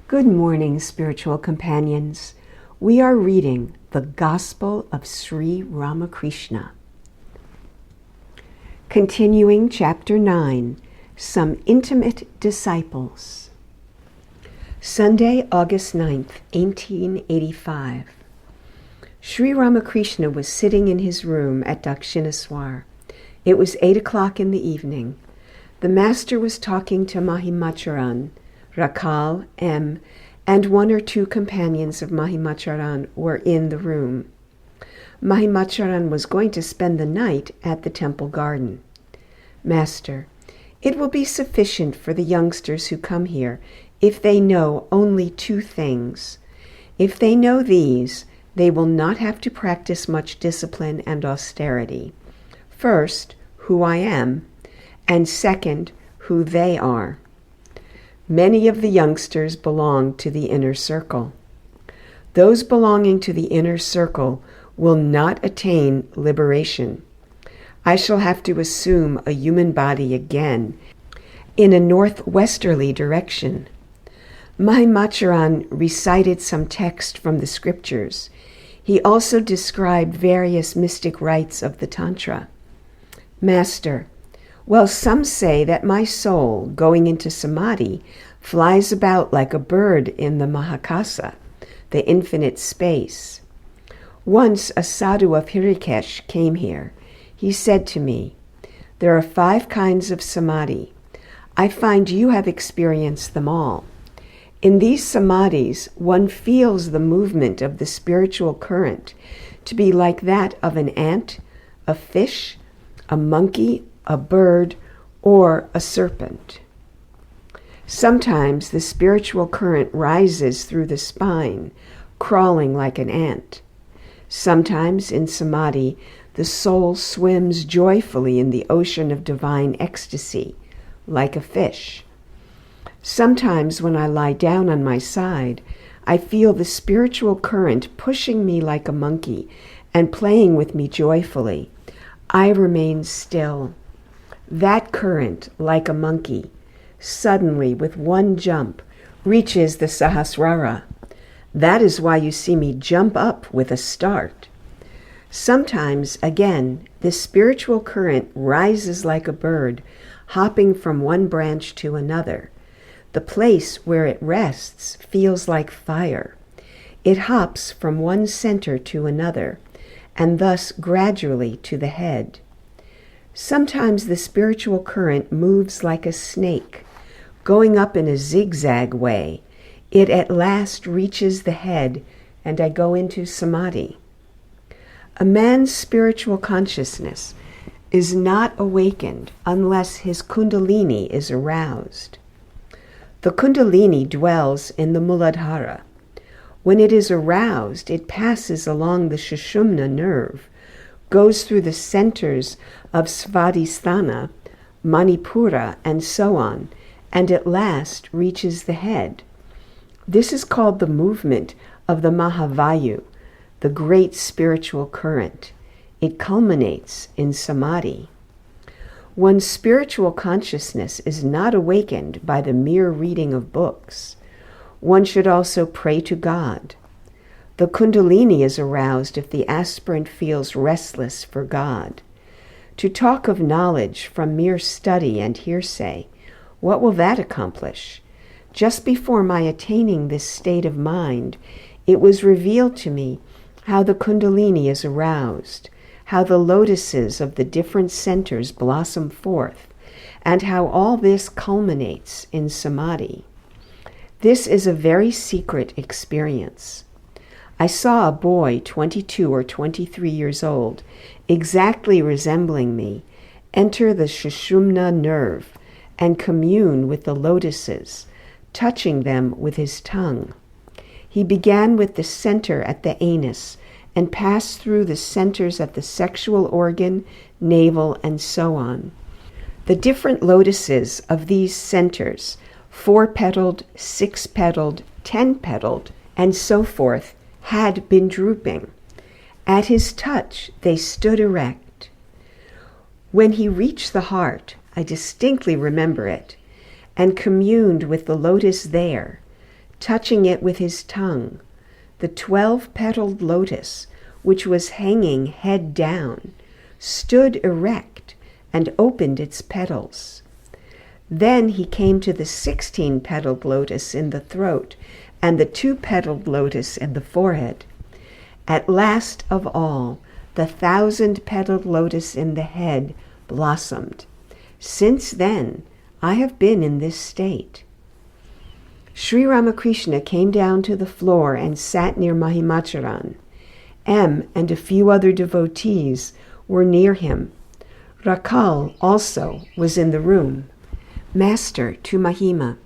Good morning, spiritual companions. We are reading the Gospel of Sri Ramakrishna. Continuing Chapter 9, Some Intimate Disciples. Sunday, August 9th, 1885. Sri Ramakrishna was sitting in his room at Dakshinaswar. It was 8 o'clock in the evening. The master was talking to Mahimacharan. Rakal, M., and one or two companions of Mahimacharan were in the room. Mahimacharan was going to spend the night at the temple garden. Master, it will be sufficient for the youngsters who come here if they know only two things. If they know these, they will not have to practice much discipline and austerity. First, who I am, and second, who they are. Many of the youngsters belong to the inner circle. Those belonging to the inner circle will not attain liberation. I shall have to assume a human body again in a northwesterly direction. Mahimacharan recited some text from the scriptures. He also described various mystic rites of the Tantra. Master, well, some say that my soul, going into samadhi, flies about like a bird in the Mahakasa, the infinite space. Once a sadhu of Hirikesh came here. He said to me, "There are 5 kinds of samadhi. I find you have experienced them all. In these samadhis, one feels the movement of the spiritual current to be like that of an ant, a fish, a monkey, a bird, or a serpent. Sometimes the spiritual current rises through the spine, crawling like an ant. Sometimes in samadhi, the soul swims joyfully in the ocean of divine ecstasy, like a fish. Sometimes when I lie down on my side, I feel the spiritual current pushing me like a monkey and playing with me joyfully. I remain still. That current, like a monkey, suddenly, with one jump, reaches the Sahasrara. That is why you see me jump up with a start. Sometimes, again, the spiritual current rises like a bird, hopping from one branch to another. The place where it rests feels like fire. It hops from one center to another, and thus gradually to the head. Sometimes the spiritual current moves like a snake, going up in a zigzag way. It at last reaches the head, and I go into samadhi. A man's spiritual consciousness is not awakened unless his kundalini is aroused. The kundalini dwells in the Muladhara. When it is aroused, it passes along the Sushumna nerve, goes through the centers of Svadhisthana, Manipura, and so on, and at last reaches the head. This is called the movement of the Mahavayu, the great spiritual current. It culminates in samadhi. One's spiritual consciousness is not awakened by the mere reading of books. One should also pray to God. The kundalini is aroused if the aspirant feels restless for God. To talk of knowledge from mere study and hearsay, what will that accomplish? Just before my attaining this state of mind, it was revealed to me how the kundalini is aroused, how the lotuses of the different centers blossom forth, and how all this culminates in samadhi. This is a very secret experience. I saw a boy 22 or 23 years old, exactly resembling me, enter the Sushumna nerve and commune with the lotuses, touching them with his tongue. He began with the center at the anus and passed through the centers at the sexual organ, navel, and so on. The different lotuses of these centers, 4-petaled, 6-petaled, 10-petaled, and so forth, had been drooping. At his touch, they stood erect. When he reached the heart, I distinctly remember it, and communed with the lotus there, touching it with his tongue. The 12-petaled lotus, which was hanging head down, stood erect and opened its petals. Then he came to the 16-petaled lotus in the throat and the 2-petaled lotus in the forehead. At last of all, the 1,000-petaled lotus in the head blossomed. Since then, I have been in this state. Sri Ramakrishna came down to the floor and sat near Mahimacharan. M and a few other devotees were near him. Rakal also was in the room. Master, to Mahima,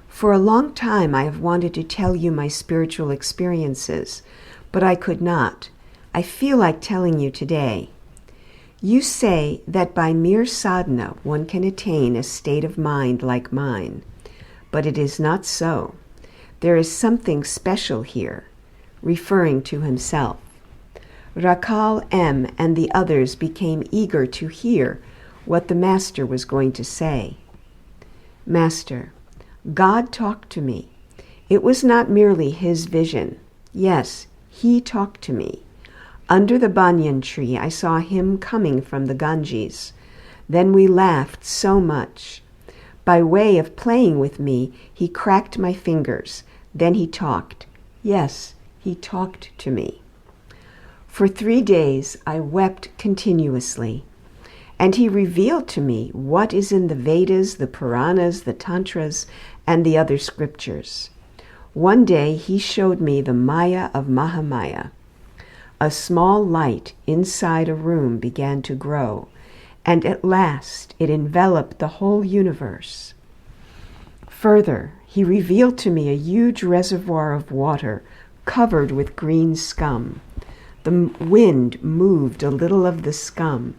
for a long time I have wanted to tell you my spiritual experiences, but I could not. I feel like telling you today. You say that by mere sadhana one can attain a state of mind like mine, but it is not so. There is something special here, referring to himself. Rakal M and the others became eager to hear what the Master was going to say. Master, God talked to me. It was not merely his vision. Yes, he talked to me. Under the banyan tree, I saw him coming from the Ganges. Then we laughed so much. By way of playing with me, he cracked my fingers. Then he talked. Yes, he talked to me. For 3 days, I wept continuously. And he revealed to me what is in the Vedas, the Puranas, the Tantras, and the other scriptures. One day he showed me the Maya of Mahamaya. A small light inside a room began to grow, and at last it enveloped the whole universe. Further, he revealed to me a huge reservoir of water covered with green scum. The wind moved a little of the scum,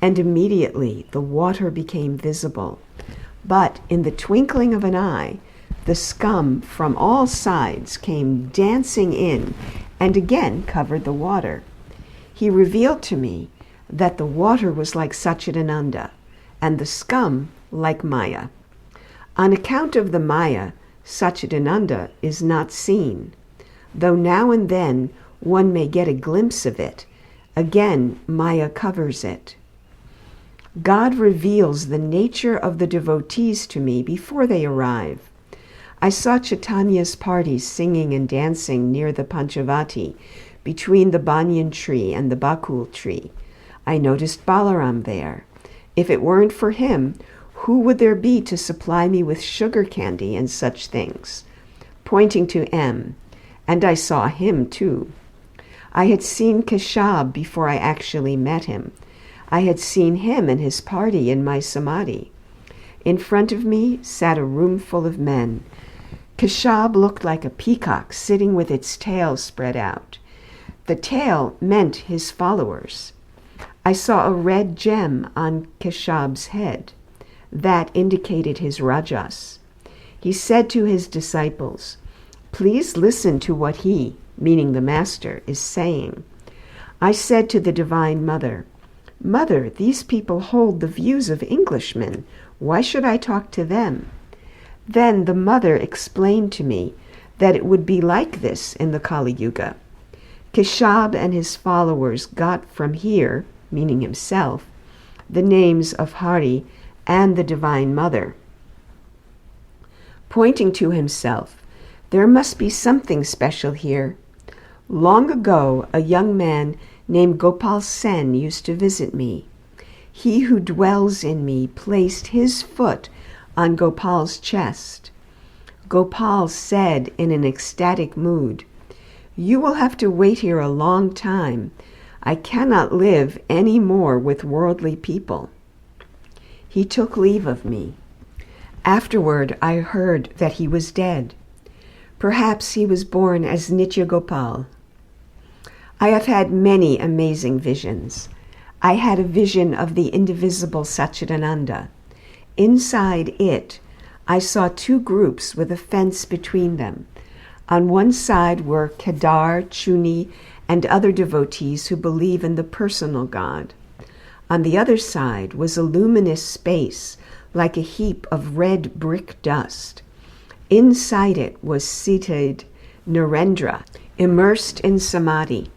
and immediately the water became visible. But in the twinkling of an eye, the scum from all sides came dancing in and again covered the water. He revealed to me that the water was like Satchidananda and the scum like Maya. On account of the Maya, Satchidananda is not seen, though now and then one may get a glimpse of it. Again, Maya covers it. God reveals the nature of the devotees to me before they arrive. I saw Chaitanya's party singing and dancing near the Panchavati, between the banyan tree and the bakul tree. I noticed Balaram there. If it weren't for him, who would there be to supply me with sugar candy and such things? Pointing to M, and I saw him too. I had seen Keshab before I actually met him. I had seen him and his party in my samadhi. In front of me sat a room full of men. Keshab looked like a peacock sitting with its tail spread out. The tail meant his followers. I saw a red gem on Keshab's head. That indicated his rajas. He said to his disciples, "Please listen to what he," meaning the Master, "is saying." I said to the Divine Mother, "Mother, these people hold the views of Englishmen. Why should I talk to them?" Then the Mother explained to me that it would be like this in the Kali Yuga. Keshab and his followers got from here, meaning himself, the names of Hari and the Divine Mother. Pointing to himself, there must be something special here. Long ago, a young man named Gopal Sen used to visit me. He who dwells in me placed his foot on Gopal's chest. Gopal said in an ecstatic mood, "You will have to wait here a long time. I cannot live any more with worldly people." He took leave of me. Afterward, I heard that he was dead. Perhaps he was born as Nitya Gopal. I have had many amazing visions. I had a vision of the indivisible Satchidananda. Inside it, I saw 2 groups with a fence between them. On one side were Kedar, Chuni, and other devotees who believe in the personal God. On the other side was a luminous space like a heap of red brick dust. Inside it was seated Narendra, immersed in samadhi.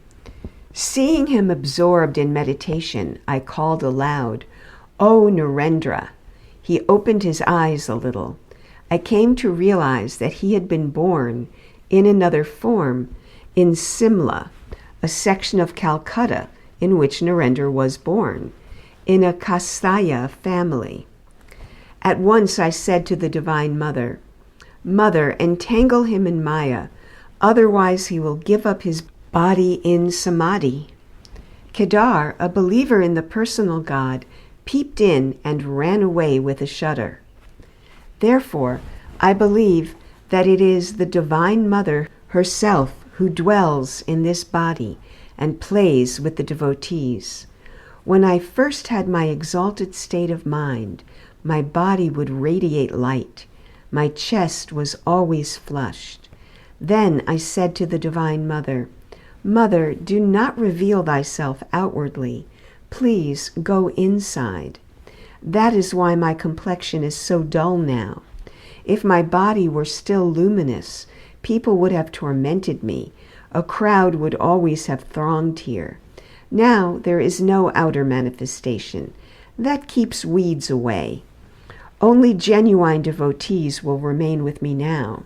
Seeing him absorbed in meditation, I called aloud, "O Narendra!" He opened his eyes a little. I came to realize that he had been born in another form in Simla, a section of Calcutta in which Narendra was born, in a Kastaya family. At once I said to the Divine Mother, "Mother, entangle him in Maya, otherwise he will give up his body in samadhi." Kedar, a believer in the personal God, peeped in and ran away with a shudder. Therefore, I believe that it is the Divine Mother herself who dwells in this body and plays with the devotees. When I first had my exalted state of mind, my body would radiate light. My chest was always flushed. Then I said to the Divine Mother, "Mother, do not reveal thyself outwardly. Please go inside." That is why my complexion is so dull now. If my body were still luminous, people would have tormented me. A crowd would always have thronged here. Now there is no outer manifestation. That keeps weeds away. Only genuine devotees will remain with me now.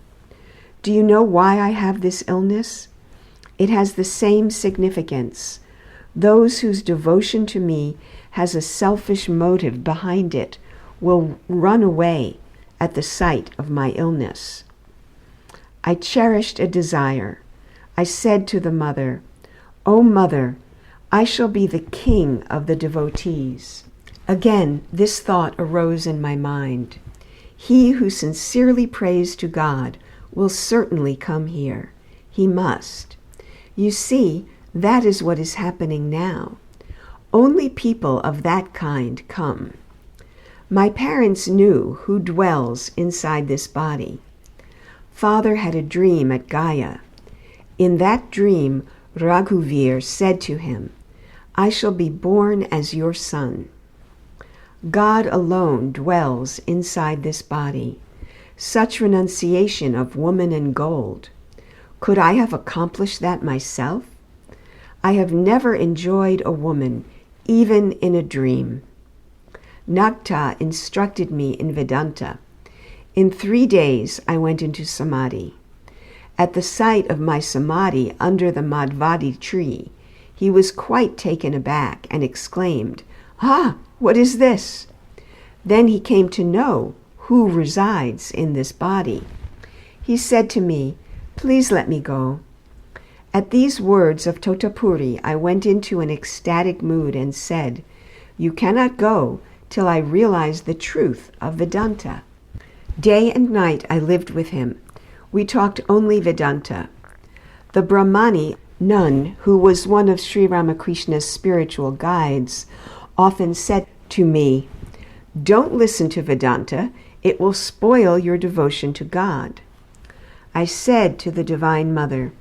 Do you know why I have this illness? It has the same significance. Those whose devotion to me has a selfish motive behind it will run away at the sight of my illness. I cherished a desire. I said to the Mother, "O Mother, I shall be the king of the devotees." Again, this thought arose in my mind. He who sincerely prays to God will certainly come here. He must. You see, that is what is happening now. Only people of that kind come. My parents knew who dwells inside this body. Father had a dream at Gaya. In that dream, Raghuvir said to him, "I shall be born as your son." God alone dwells inside this body. Such renunciation of woman and gold. Could I have accomplished that myself? I have never enjoyed a woman, even in a dream. Nagta instructed me in Vedanta. In 3 days I went into samadhi. At the sight of my samadhi under the Madhvadi tree, he was quite taken aback and exclaimed, "Ah, what is this?" Then he came to know who resides in this body. He said to me, "Please let me go." At these words of Totapuri, I went into an ecstatic mood and said, "You cannot go till I realize the truth of Vedanta." Day and night I lived with him. We talked only Vedanta. The Brahmani nun, who was one of Sri Ramakrishna's spiritual guides, often said to me, "Don't listen to Vedanta. It will spoil your devotion to God." I said to the Divine Mother,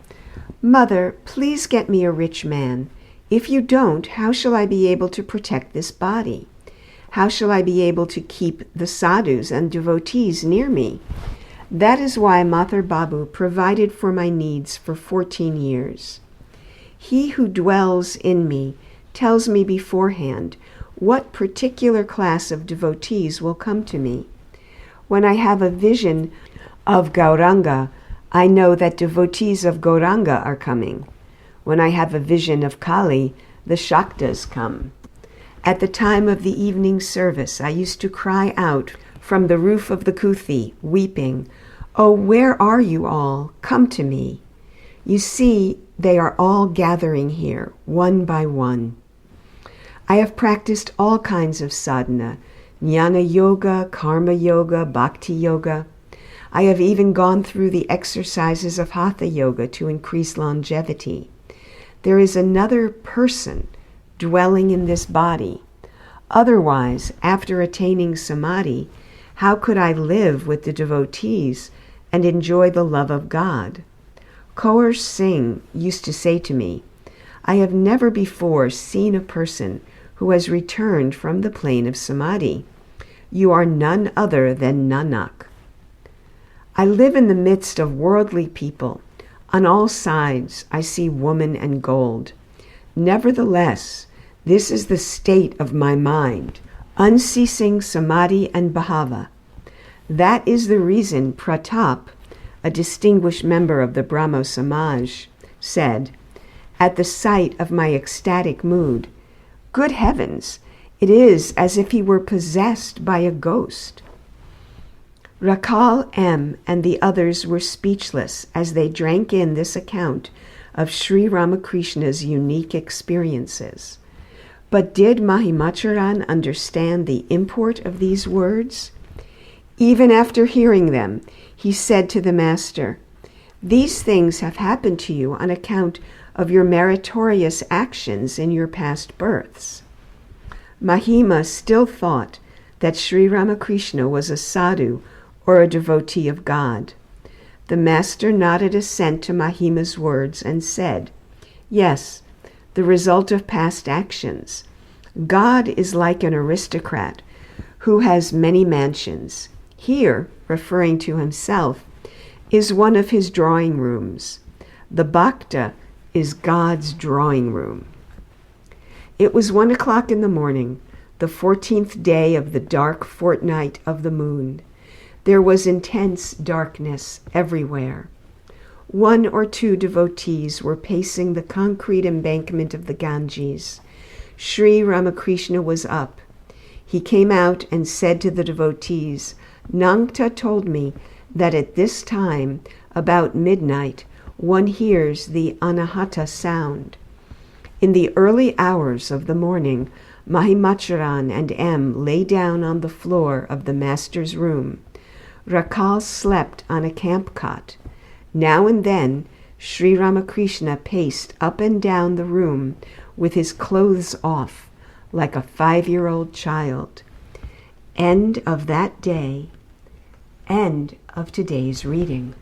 "Mother, please get me a rich man. If you don't, how shall I be able to protect this body? How shall I be able to keep the sadhus and devotees near me?" That is why Mathur Babu provided for my needs for 14 years. He who dwells in me tells me beforehand what particular class of devotees will come to me. When I have a vision of Gauranga, I know that devotees of Gauranga are coming. When I have a vision of Kali, the Shaktas come. At the time of the evening service, I used to cry out from the roof of the Kuthi, weeping, "Oh, where are you all? Come to me." You see, they are all gathering here, one by one. I have practiced all kinds of sadhana, jnana yoga, karma yoga, bhakti yoga. I have even gone through the exercises of hatha yoga to increase longevity. There is another person dwelling in this body. Otherwise, after attaining samadhi, how could I live with the devotees and enjoy the love of God? Kaur Singh used to say to me, "I have never before seen a person who has returned from the plane of samadhi. You are none other than Nanak." I live in the midst of worldly people. On all sides I see woman and gold. Nevertheless, this is the state of my mind, unceasing samadhi and bhava. That is the reason Pratap, a distinguished member of the Brahmo Samaj, said, at the sight of my ecstatic mood, "Good heavens, it is as if he were possessed by a ghost." Rakal M. and the others were speechless as they drank in this account of Sri Ramakrishna's unique experiences. But did Mahimacharan understand the import of these words? Even after hearing them, he said to the Master, "These things have happened to you on account of your meritorious actions in your past births." Mahima still thought that Sri Ramakrishna was a sadhu or a devotee of God. The Master nodded assent to Mahima's words and said, "Yes, the result of past actions. God is like an aristocrat who has many mansions. Here," referring to himself, "is one of his drawing rooms. The bhakta is God's drawing room." It was 1 o'clock in the morning, the 14th day of the dark fortnight of the moon. There was intense darkness everywhere. 1 or 2 devotees were pacing the concrete embankment of the Ganges. Sri Ramakrishna was up. He came out and said to the devotees, "Nangta told me that at this time, about midnight, one hears the anahata sound." In the early hours of the morning, Mahimacharan and M. lay down on the floor of the Master's room. Rakal slept on a camp cot. Now and then, Sri Ramakrishna paced up and down the room with his clothes off, like a 5-year-old child. End of that day. End of today's reading.